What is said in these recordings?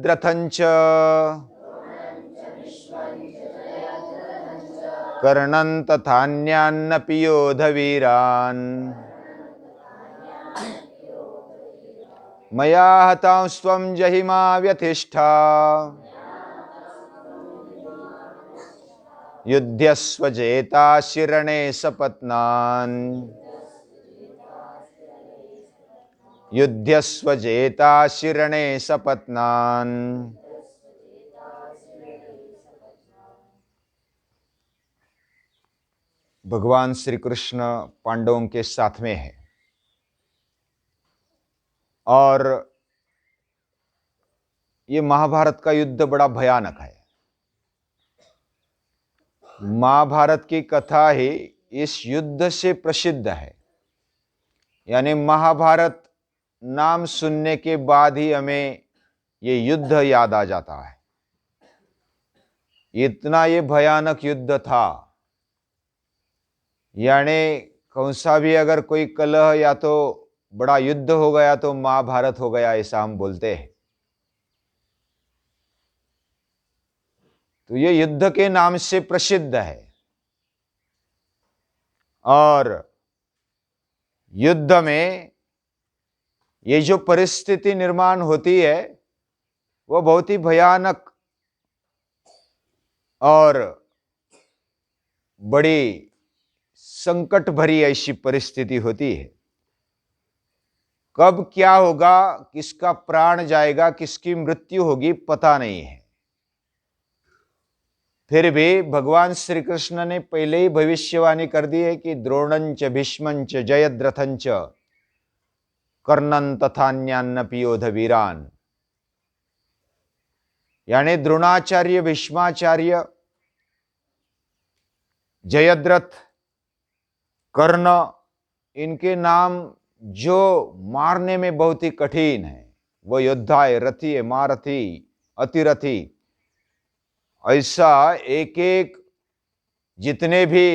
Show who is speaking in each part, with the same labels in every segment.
Speaker 1: जयद्रथं च कर्णं तथान्यानपि योधवीरान् मया हतांस्त्वं जहिमा व्यथिष्ठा युध्यस्व जेतासि रणे सपत्नान् युध्यस्व जेतासि रणे सपत्नान्। भगवान श्री कृष्ण पांडवों के साथ में है और ये महाभारत का युद्ध बड़ा भयानक है। महाभारत की कथा ही इस युद्ध से प्रसिद्ध है, यानी महाभारत नाम सुनने के बाद ही हमें ये युद्ध याद आ जाता है। इतना ये भयानक युद्ध था, यानी कौन सा भी अगर कोई कलह या तो बड़ा युद्ध हो गया तो महाभारत हो गया, ऐसा हम बोलते हैं। तो ये युद्ध के नाम से प्रसिद्ध है और युद्ध में ये जो परिस्थिति निर्माण होती है वो बहुत ही भयानक और बड़ी संकट भरी ऐसी परिस्थिति होती है। कब क्या होगा, किसका प्राण जाएगा, किसकी मृत्यु होगी, पता नहीं है। फिर भी भगवान श्री कृष्ण ने पहले ही भविष्यवाणी कर दी है कि द्रोणंच भीष्मंच जयद्रथंच कर्णं तथान्यानपि योधवीरान्, यानी द्रोणाचार्य, भीष्माचार्य, जयद्रथ, कर्ण, इनके नाम जो मारने में बहुत ही कठिन है, वो योद्धा है, रथी है, महारथी, अतिरथी, ऐसा एक एक जितने भी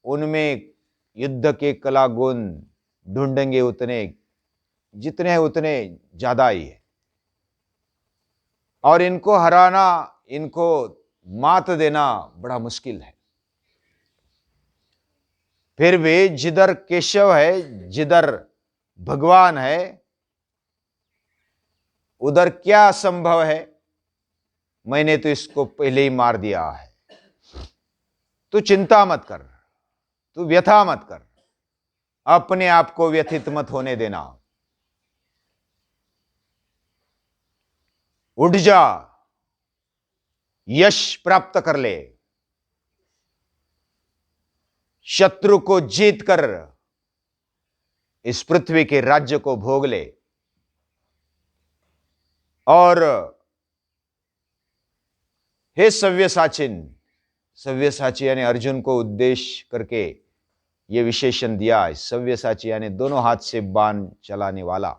Speaker 1: उनमें युद्ध के कला गुण ढूंढेंगे उतने जितने हैं उतने ज्यादा ही है। और इनको हराना, इनको मात देना बड़ा मुश्किल है। फिर भी जिधर केशव है, जिधर भगवान है, उधर क्या संभव है। मैंने तो इसको पहले ही मार दिया है, तू चिंता मत कर, तू व्यथा मत कर, अपने आप को व्यथित मत होने देना, उठ जा, यश प्राप्त कर ले, शत्रु को जीत कर इस पृथ्वी के राज्य को भोग ले। और हे सव्यसाचिन, सव्यसाची यानी अर्जुन को उद्देश्य करके यह विशेषण दिया है। सव्यसाची यानी दोनों हाथ से बाण चलाने वाला।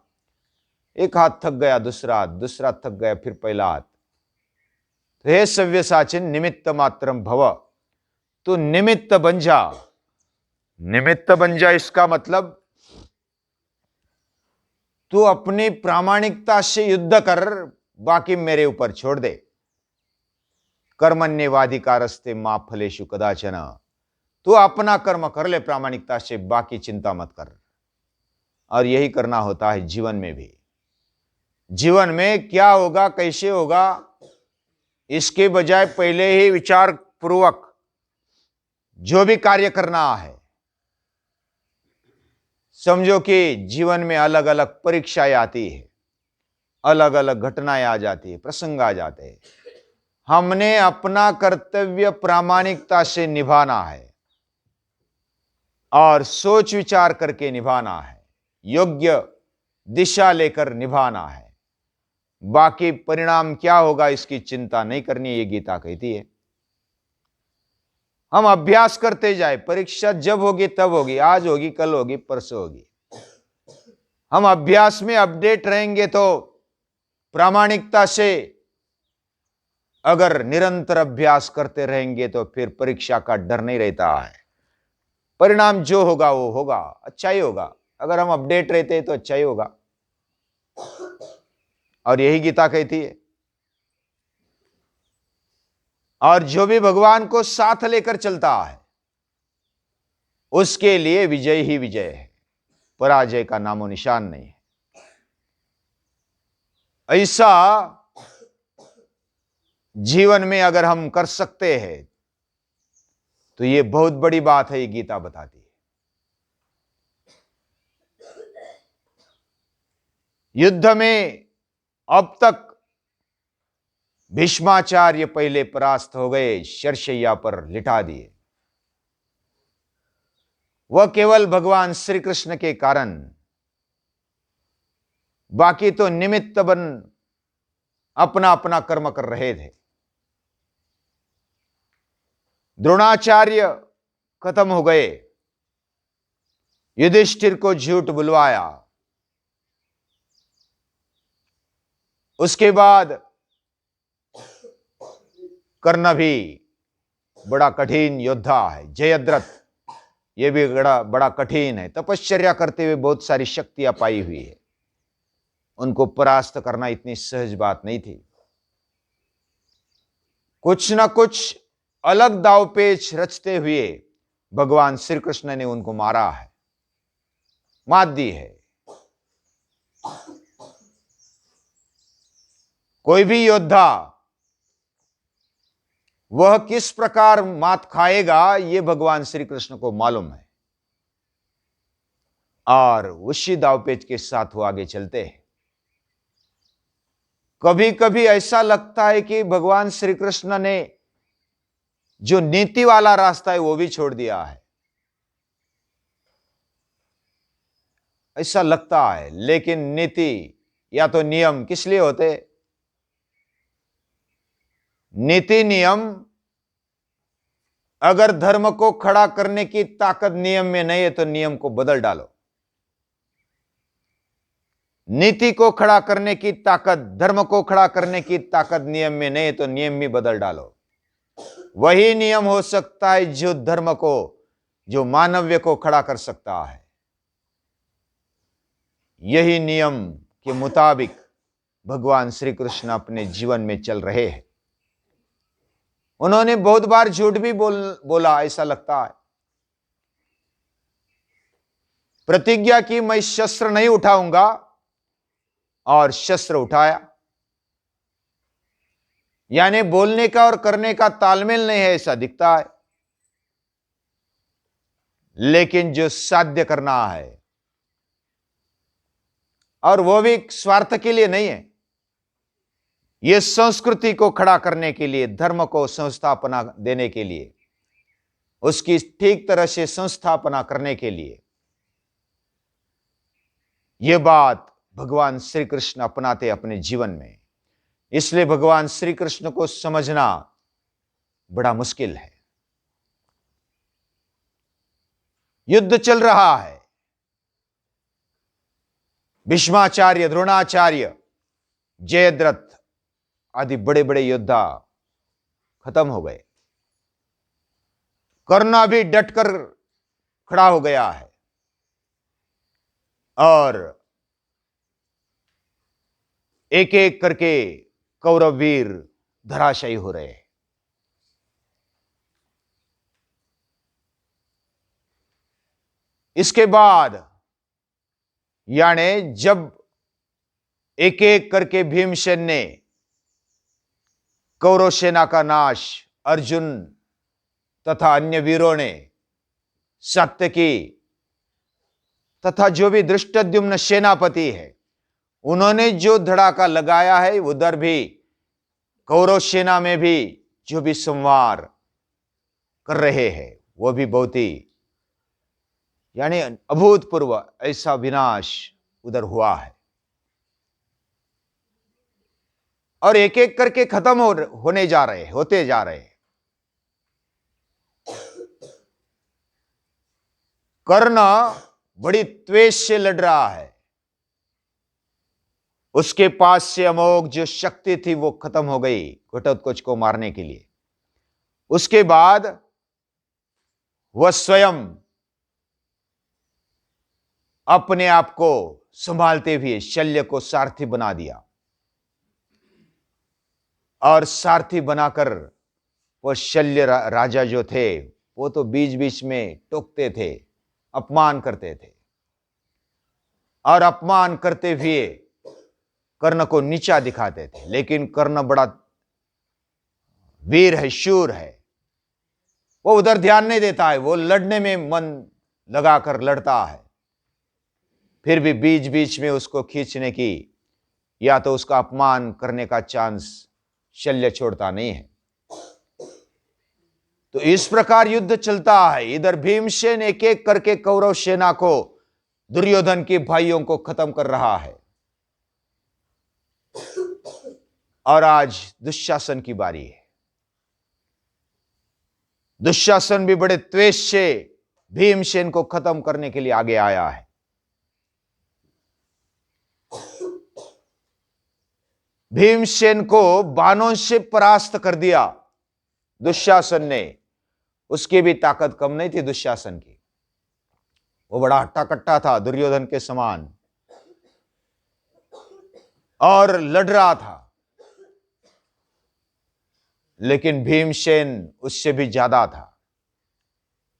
Speaker 1: एक हाथ थक गया, दूसरा थक गया, फिर पहला हाथ। तो हे सव्यसाचिन निमित्त मात्रम भव, तो निमित्त बन जा। निमित्त बन जा इसका मतलब तू अपनी प्रामाणिकता से युद्ध कर, बाकी मेरे ऊपर छोड़ दे। कर्मण्येवाधिकारस्ते मा फलेषु कदाचन, तू अपना कर्म कर ले प्रामाणिकता से, बाकी चिंता मत कर। और यही करना होता है जीवन में भी। जीवन में क्या होगा, कैसे होगा, इसके बजाय पहले ही विचार पूर्वक जो भी कार्य करना है। समझो कि जीवन में अलग अलग परीक्षाएं आती है, अलग अलग घटनाएं आ जाती है, प्रसंग आ जाते हैं। हमने अपना कर्तव्य प्रामाणिकता से निभाना है और सोच विचार करके निभाना है, योग्य दिशा लेकर निभाना है। बाकी परिणाम क्या होगा इसकी चिंता नहीं करनी, ये गीता कहती है। हम अभ्यास करते जाए, परीक्षा जब होगी तब होगी, आज होगी, कल होगी, परसों होगी। हम अभ्यास में अपडेट रहेंगे तो प्रामाणिकता से अगर निरंतर अभ्यास करते रहेंगे तो फिर परीक्षा का डर नहीं रहता है। परिणाम जो होगा वो होगा, अच्छा ही होगा। अगर हम अपडेट रहते तो अच्छा ही होगा। और यही गीता कहती है। और जो भी भगवान को साथ लेकर चलता है उसके लिए विजय ही विजय है, पराजय का नामो निशान नहीं है। ऐसा जीवन में अगर हम कर सकते हैं तो ये बहुत बड़ी बात है, ये गीता बताती है। युद्ध में अब तक भीष्माचार्य पहले परास्त हो गए, शरशैया पर लिटा दिए। वह केवल भगवान श्री कृष्ण के कारण, बाकी तो निमित्त बन अपना अपना कर्म कर रहे थे। द्रोणाचार्य खत्म हो गए, युधिष्ठिर को झूठ बुलवाया, उसके बाद कर्ण भी बड़ा कठिन योद्धा है, जयद्रथ ये भी बड़ा कठिन है, तपश्चर्या करते हुए बहुत सारी शक्तियां पाई हुई है, उनको परास्त करना इतनी सहज बात नहीं थी। कुछ ना कुछ अलग दावपेच रचते हुए भगवान श्री कृष्ण ने उनको मारा है, मात दी है। कोई भी योद्धा वह किस प्रकार मात खाएगा ये भगवान श्री कृष्ण को मालूम है, और उसी दावपेच के साथ वो आगे चलते हैं। कभी कभी ऐसा लगता है कि भगवान श्री कृष्ण ने जो नीति वाला रास्ता है वो भी छोड़ दिया है, ऐसा लगता है। लेकिन नीति या तो नियम किस लिए होते? नीति नियम, अगर धर्म को खड़ा करने की ताकत नियम में नहीं है तो नियम को बदल डालो। नीति को खड़ा करने की ताकत, धर्म को खड़ा करने की ताकत नियम में नहीं है तो नियम भी बदल डालो। वही नियम हो सकता है जो धर्म को, जो मानव्य को खड़ा कर सकता है। यही नियम के मुताबिक भगवान श्री कृष्ण अपने जीवन में चल रहे हैं। उन्होंने बहुत बार झूठ भी बोला, ऐसा लगता है। प्रतिज्ञा की मैं शस्त्र नहीं उठाऊंगा और शस्त्र उठाया, यानी बोलने का और करने का तालमेल नहीं है ऐसा दिखता है। लेकिन जो साध्य करना है, और वो भी स्वार्थ के लिए नहीं है, यह संस्कृति को खड़ा करने के लिए, धर्म को संस्थापना देने के लिए, उसकी ठीक तरह से संस्थापना करने के लिए, यह बात भगवान श्री कृष्ण अपनाते अपने जीवन में। इसलिए भगवान श्री कृष्ण को समझना बड़ा मुश्किल है। युद्ध चल रहा है, भीष्माचार्य, द्रोणाचार्य, जयद्रथ आदि बड़े बड़े योद्धा खत्म हो गए। कर्ण भी डटकर खड़ा हो गया है और एक एक करके कौरव वीर धराशायी हो रहे हैं। इसके बाद यानी जब एक एक करके भीमसेन ने कौरव सेना का नाश, अर्जुन तथा अन्य वीरों ने, सात्यकी तथा जो भी धृष्टद्युम्न सेनापति है, उन्होंने जो धड़ाका लगाया है, उधर भी कौरव सेना में भी जो भी संवार कर रहे हैं वो भी बहुत ही यानी अभूतपूर्व ऐसा विनाश उधर हुआ है। और एक एक करके खत्म होने जा रहे, होते जा रहे। कर्ण बड़ी त्वेष से लड़ रहा है, उसके पास से अमोघ जो शक्ति थी वो खत्म हो गई घटोत्कच को मारने के लिए। उसके बाद वह स्वयं अपने आप को संभालते हुए शल्य को सारथी बना दिया और सारथी बनाकर वो शल्य राजा जो थे वो तो बीच बीच में टोकते थे, अपमान करते थे, और अपमान करते हुए कर्ण को नीचा दिखाते थे। लेकिन कर्ण बड़ा वीर है, शूर है, वो उधर ध्यान नहीं देता है, वो लड़ने में मन लगाकर लड़ता है। फिर भी बीच बीच में उसको खींचने की या तो उसका अपमान करने का चांस शल्य छोड़ता नहीं है। तो इस प्रकार युद्ध चलता है। इधर भीमसेन एक एक करके कौरव सेना को, दुर्योधन के भाइयों को खत्म कर रहा है। और आज दुशासन की बारी है। दुशासन भी बड़े त्वेष से भीमसेन को खत्म करने के लिए आगे आया है। भीमसेन को बाणों से परास्त कर दिया दुशासन ने। उसकी भी ताकत कम नहीं थी दुशासन की। वो बड़ा हट्टा कट्टा था दुर्योधन के समान, और लड़ रहा था। लेकिन भीमसेन उससे भी ज्यादा था।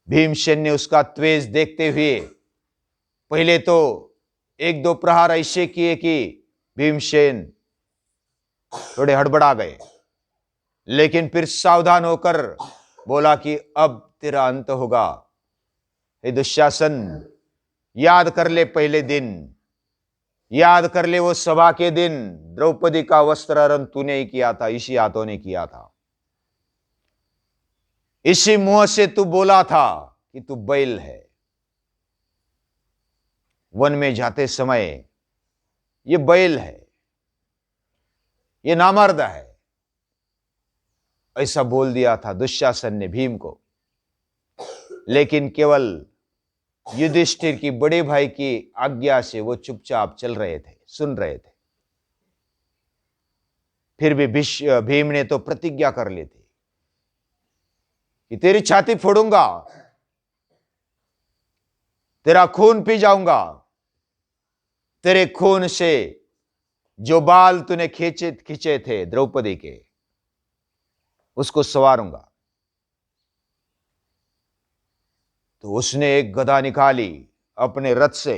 Speaker 1: भीमसेन ने उसका त्वेष देखते हुए पहले तो एक दो प्रहार ऐसे किए कि भीमसेन थोड़े हड़बड़ा गए, लेकिन फिर सावधान होकर बोला कि अब तेरा अंत होगा। हे दुशासन, याद कर ले पहले दिन, याद कर ले वो सभा के दिन। द्रौपदी का वस्त्रहरण तूने ही किया था, इसी हाथों ने किया था। इसी मुंह से तू बोला था कि तू बैल है। वन में जाते समय ये बैल है, ये नामर्द है, ऐसा बोल दिया था दुशासन ने भीम को। लेकिन केवल युधिष्ठिर की बड़े भाई की आज्ञा से वो चुपचाप चल रहे थे, सुन रहे थे। फिर भी भीम ने तो प्रतिज्ञा कर ली थी कि तेरी छाती फोड़ूंगा, तेरा खून पी जाऊंगा, तेरे खून से जो बाल तूने खींचे थे द्रौपदी के, उसको संवारूंगा। तो उसने एक गदा निकाली अपने रथ से,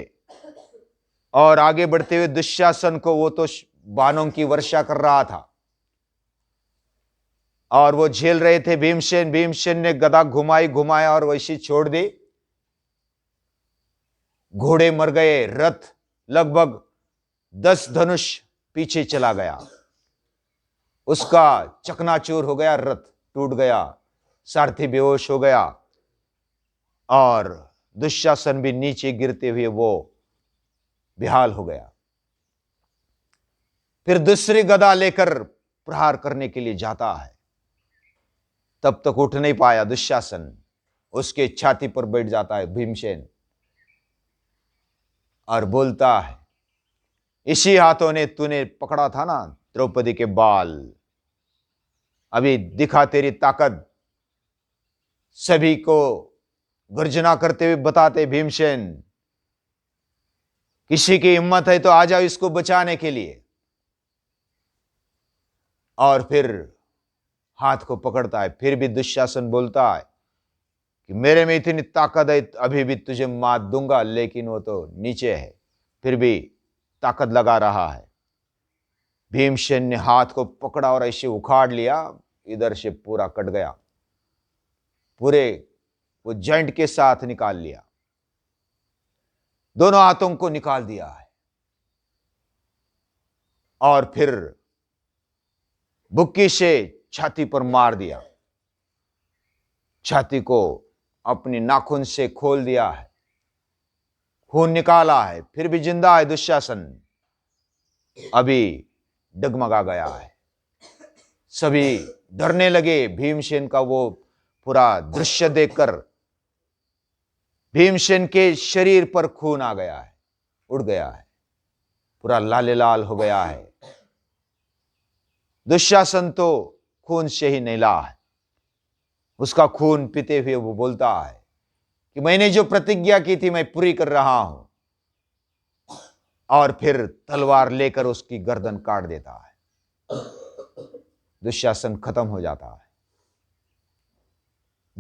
Speaker 1: और आगे बढ़ते हुए दुशासन को, वो तो बाणों की वर्षा कर रहा था और वो झेल रहे थे भीमसेन। भीमसेन ने गदा घुमाया और वैसी छोड़ दी। घोड़े मर गए, रथ लगभग 10 धनुष पीछे चला गया, उसका चकनाचूर हो गया, रथ टूट गया, सारथी बेहोश हो गया, और दुशासन भी नीचे गिरते हुए वो बेहाल हो गया। फिर दूसरी गदा लेकर प्रहार करने के लिए जाता है, तब तक उठ नहीं पाया दुशासन। उसके छाती पर बैठ जाता है भीमसेन और बोलता है, इसी हाथों ने तूने पकड़ा था ना द्रौपदी के बाल, अभी दिखा तेरी ताकत। सभी को गर्जना करते हुए बताते भीमसेन, किसी की हिम्मत है तो आ जाओ इसको बचाने के लिए। और फिर हाथ को पकड़ता है। फिर भी दुशासन बोलता है कि मेरे में इतनी ताकत है, अभी भी तुझे मात दूंगा। लेकिन वो तो नीचे है, फिर भी ताकत लगा रहा है। भीमसेन ने हाथ को पकड़ा और ऐसे उखाड़ लिया, इधर से पूरा कट गया, पूरे वो जॉइंट के साथ निकाल लिया, दोनों हाथों को निकाल दिया है। और फिर बुक्की से छाती पर मार दिया, छाती को अपनी नाखून से खोल दिया है, खून निकाला है। फिर भी जिंदा है दुशासन, अभी डगमगा गया है। सभी डरने लगे भीमसेन का वो पूरा दृश्य देखकर। भीमसेन के शरीर पर खून आ गया है, उड़ गया है, पूरा लाले लाल हो गया है। दुशासन तो खून से ही नैला है। उसका खून पीते हुए वो बोलता है कि मैंने जो प्रतिज्ञा की थी मैं पूरी कर रहा हूं। और फिर तलवार लेकर उसकी गर्दन काट देता है। दुशासन खत्म हो जाता है।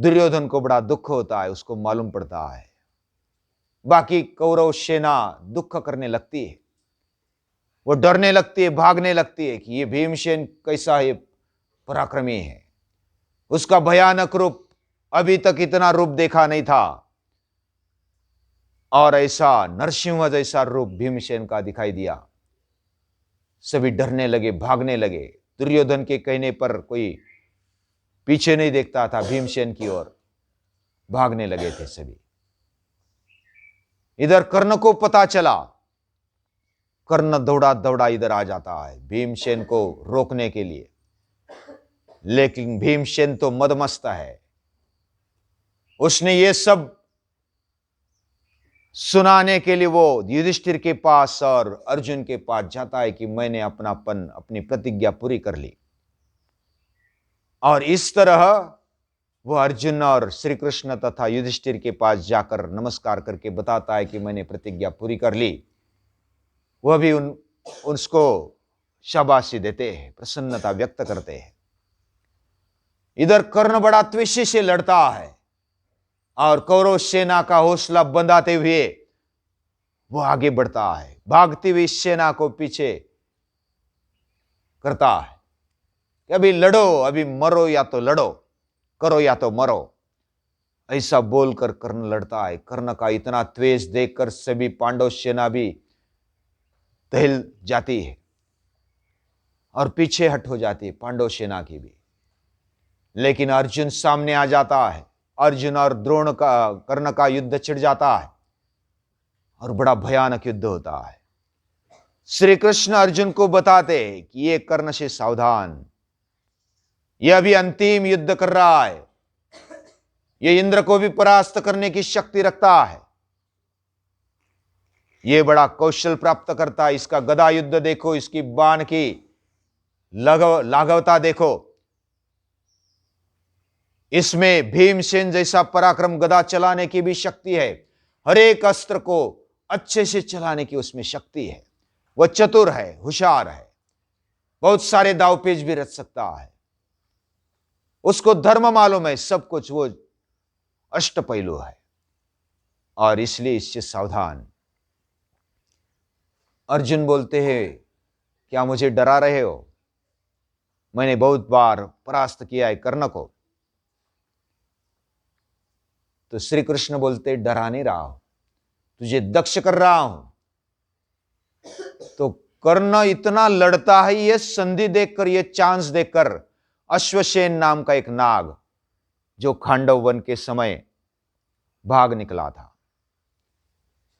Speaker 1: दुर्योधन को बड़ा दुख होता है, उसको मालूम पड़ता है। बाकी कौरव सेना दुख करने लगती है, वो डरने लगती है, भागने लगती है कि ये भीमसेन कैसा है, पराक्रमी है। उसका भयानक रूप, अभी तक इतना रूप देखा नहीं था, और ऐसा नरसिंह जैसा रूप भीमसेन का दिखाई दिया। सभी डरने लगे, भागने लगे। दुर्योधन के कहने पर कोई पीछे नहीं देखता था, भीमसेन की ओर भागने लगे थे सभी। इधर कर्ण को पता चला, कर्ण दौड़ा दौड़ा इधर आ जाता है भीमसेन को रोकने के लिए, लेकिन भीमसेन तो मदमस्त है। उसने ये सब सुनाने के लिए वो युधिष्ठिर के पास और अर्जुन के पास जाता है कि मैंने अपनी प्रतिज्ञा पूरी कर ली। और इस तरह वो अर्जुन और श्री कृष्ण तथा युधिष्ठिर के पास जाकर नमस्कार करके बताता है कि मैंने प्रतिज्ञा पूरी कर ली। वह भी उसको शाबाशी देते हैं, प्रसन्नता व्यक्त करते हैं। इधर कर्ण बड़ा त्वेषी से लड़ता है और कौरव सेना का हौसला बंधाते हुए वो आगे बढ़ता है, भागती हुई सेना को पीछे करता है कि अभी लड़ो, अभी मरो या तो लड़ो, करो या तो मरो, ऐसा बोलकर कर्ण लड़ता है। कर्ण का इतना द्वेष देखकर सभी पांडव सेना भी दहल जाती है और पीछे हट हो जाती है पांडव सेना की भी। लेकिन अर्जुन सामने आ जाता है। अर्जुन और द्रोण का, कर्ण का युद्ध छिड़ जाता है और बड़ा भयानक युद्ध होता है। श्री कृष्ण अर्जुन को बताते हैं कि ये कर्ण से सावधान, यह अभी अंतिम युद्ध कर रहा है, ये इंद्र को भी परास्त करने की शक्ति रखता है, ये बड़ा कौशल प्राप्त करता है। इसका गदा युद्ध देखो, इसकी बाण की लाघवता देखो, इसमें भीमसेन जैसा पराक्रम गदा चलाने की भी शक्ति है। हर एक अस्त्र को अच्छे से चलाने की उसमें शक्ति है। वह चतुर है, होशियार है, बहुत सारे दावपेच भी रच सकता है। उसको धर्म मालूम है, सब कुछ, वो अष्टपैलु है और इसलिए इससे सावधान। अर्जुन बोलते हैं, क्या मुझे डरा रहे हो? मैंने बहुत बार परास्त किया है कर्ण को। तो श्री कृष्ण बोलते, डरा नहीं रहा हूं, तुझे दक्ष कर रहा हूं। तो कर्ण इतना लड़ता है, ये संधि देखकर, ये चांस देखकर, अश्वसेन नाम का एक नाग जो खांडव वन के समय भाग निकला था,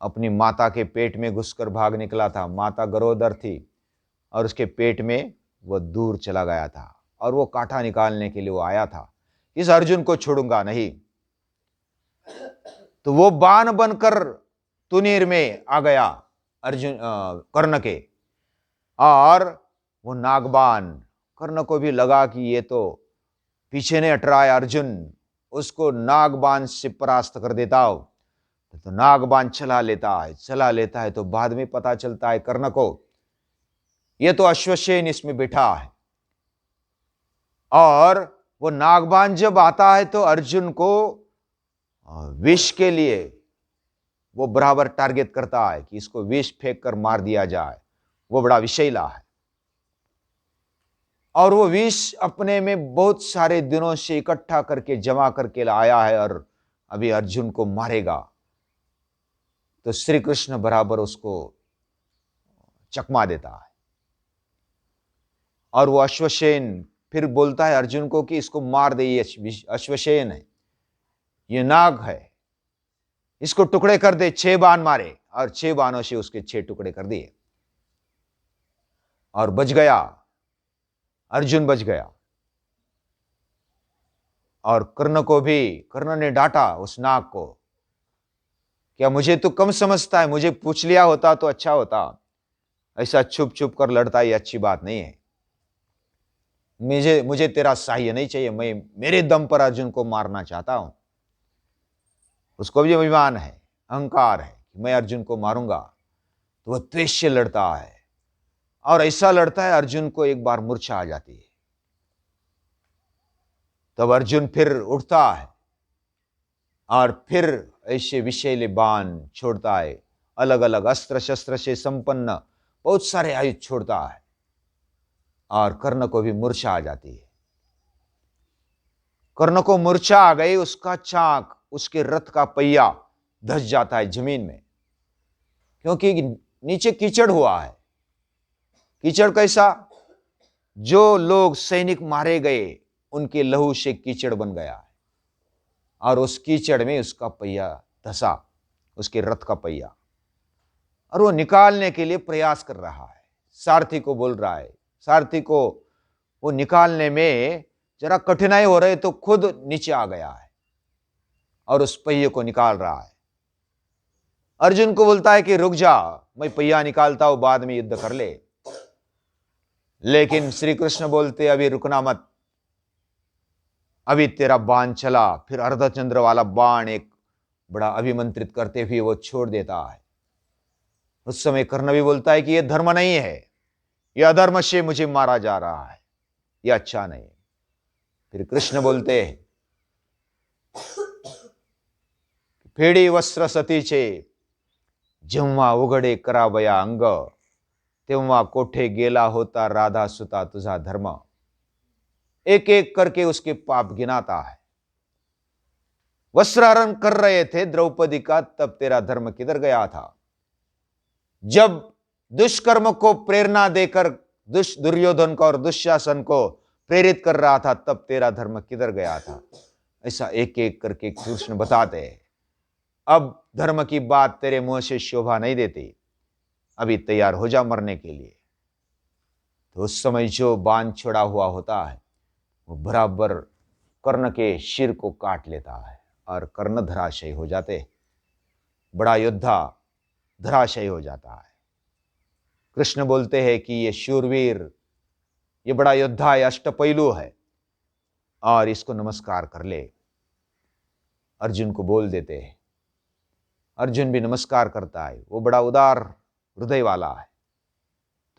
Speaker 1: अपनी माता के पेट में घुसकर भाग निकला था। माता गरोदर थी और उसके पेट में वह दूर चला गया था और वो कांटा निकालने के लिए वो आया था, इस अर्जुन को छोड़ूंगा नहीं। तो वो बाण बनकर तुनीर में आ गया अर्जुन, कर्ण के, और वो नागबाण कर्ण को भी लगा कि ये तो पीछे नहीं हट रहा है अर्जुन, उसको नागबाण से परास्त कर देता हो। तो नागबाण चला लेता है तो बाद में पता चलता है कर्ण को, ये तो अश्वसेन इसमें बैठा है। और वो नागबाण जब आता है तो अर्जुन को विष के लिए वो बराबर टारगेट करता है कि इसको विष फेंक कर मार दिया जाए, वो बड़ा विषैला है। और वो विष अपने में बहुत सारे दिनों से इकट्ठा करके जमा करके लाया है और अभी अर्जुन को मारेगा। तो श्री कृष्ण बराबर उसको चकमा देता है और वो अश्वसेन फिर बोलता है अर्जुन को कि इसको मार दे, ये अश्वसेन है, ये नाग है, इसको टुकड़े कर दे। 6 बाण मारे और 6 बाणों से उसके 6 टुकड़े कर दिए और बच गया, अर्जुन बच गया। और कर्ण ने डांटा उस नाग को, क्या मुझे तो कम समझता है, मुझे पूछ लिया होता तो अच्छा होता, ऐसा छुप छुप कर लड़ता ये अच्छी बात नहीं है। मुझे तेरा सहाय नहीं चाहिए, मैं मेरे दम पर अर्जुन को मारना चाहता हूं। उसको भी अभिमान है, अहंकार है कि मैं अर्जुन को मारूंगा। तो वह द्वेष से लड़ता है और ऐसा लड़ता है अर्जुन को एक बार मूर्छा आ जाती है। तब अर्जुन फिर उठता है और फिर ऐसे विषैले बाण छोड़ता है, अलग अलग अस्त्र शस्त्र से संपन्न बहुत सारे आयुध छोड़ता है, और कर्ण को भी मूर्छा आ जाती है। कर्ण को मूर्छा आ गई, उसका चाक, उसके रथ का पहिया धस जाता है जमीन में, क्योंकि नीचे कीचड़ हुआ है। कीचड़ कैसा? जो लोग सैनिक मारे गए उनके लहू से कीचड़ बन गया है, और उस कीचड़ में उसका पहिया धसा, उसके रथ का पहिया, और वो निकालने के लिए प्रयास कर रहा है। सारथी को बोल रहा है, सारथी को वो निकालने में जरा कठिनाई हो रही, तो खुद नीचे आ गया है और उस पहिए को निकाल रहा है। अर्जुन को बोलता है कि रुक जा, मैं पहिया निकालता हूं, बाद में युद्ध कर ले। लेकिन श्री कृष्ण बोलते अभी रुकना मत, अभी तेरा बाण चला। फिर अर्धचंद्र वाला बाण एक बड़ा अभिमंत्रित करते हुए वो छोड़ देता है। उस समय कर्ण भी बोलता है कि यह धर्म नहीं है, यह अधर्म से मुझे मारा जा रहा है, यह अच्छा नहीं। फिर कृष्ण बोलते हैं, फेडी वस्त्र सतीचे जेव्हा उघडे करावया अंग, तेव्हा कोठे गेला होता राधा सुता तुझा धर्म। एक एक करके उसके पाप गिनाता है। वस्त्रहरण कर रहे थे द्रौपदी का, तब तेरा धर्म किधर गया था? जब दुष्कर्म को प्रेरणा देकर दुर्योधन को और दुशासन को प्रेरित कर रहा था, तब तेरा धर्म किधर गया था? ऐसा एक एक करके कृष्ण बताते हैं। अब धर्म की बात तेरे मुंह से शोभा नहीं देती, अभी तैयार हो जा मरने के लिए। तो उस समय जो बाण छोड़ा हुआ होता है वो बराबर कर्ण के सिर को काट लेता है, और कर्ण धराशयी हो जाते, बड़ा योद्धा धराशयी हो जाता है। कृष्ण बोलते हैं कि ये शूरवीर, ये बड़ा योद्धा है, अष्टपैलू है, और इसको नमस्कार कर ले। अर्जुन को बोल देते हैं, अर्जुन भी नमस्कार करता है, वो बड़ा उदार हृदय वाला है।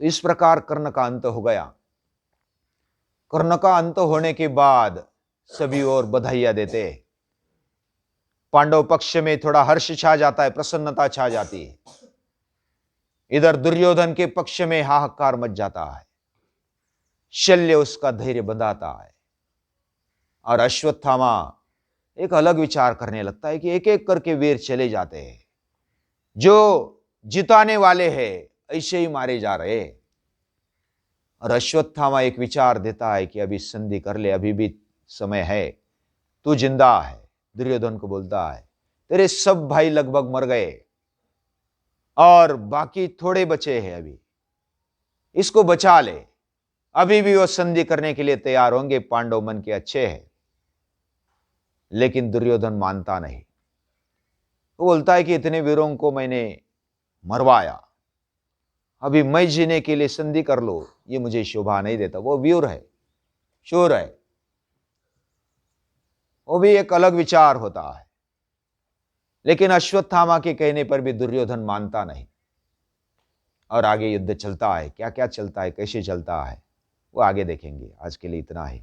Speaker 1: तो इस प्रकार कर्ण का अंत हो गया। कर्ण का अंत होने के बाद सभी और बधाइयां देते हैं। पांडव पक्ष में थोड़ा हर्ष छा जाता है, प्रसन्नता छा जाती है। इधर दुर्योधन के पक्ष में हाहाकार मच जाता है। शल्य उसका धैर्य बंधाता है, और अश्वत्थामा एक अलग विचार करने लगता है कि एक एक करके वीर चले जाते हैं, जो जिताने वाले हैं ऐसे ही मारे जा रहे। और अश्वत्थामा एक विचार देता है कि अभी संधि कर ले, अभी भी समय है, तू जिंदा है। दुर्योधन को बोलता है, तेरे सब भाई लगभग मर गए और बाकी थोड़े बचे हैं, अभी इसको बचा ले। अभी भी वो संधि करने के लिए तैयार होंगे, पांडव मन के अच्छे हैं। लेकिन दुर्योधन मानता नहीं। वो बोलता है कि इतने वीरों को मैंने मरवाया, अभी मैं जीने के लिए संधि कर लो, ये मुझे शोभा नहीं देता। वो वीर है, शूर है, वो भी एक अलग विचार होता है। लेकिन अश्वत्थामा के कहने पर भी दुर्योधन मानता नहीं, और आगे युद्ध चलता है। क्या क्या चलता है, कैसे चलता है, वो आगे देखेंगे। आज के लिए इतना ही।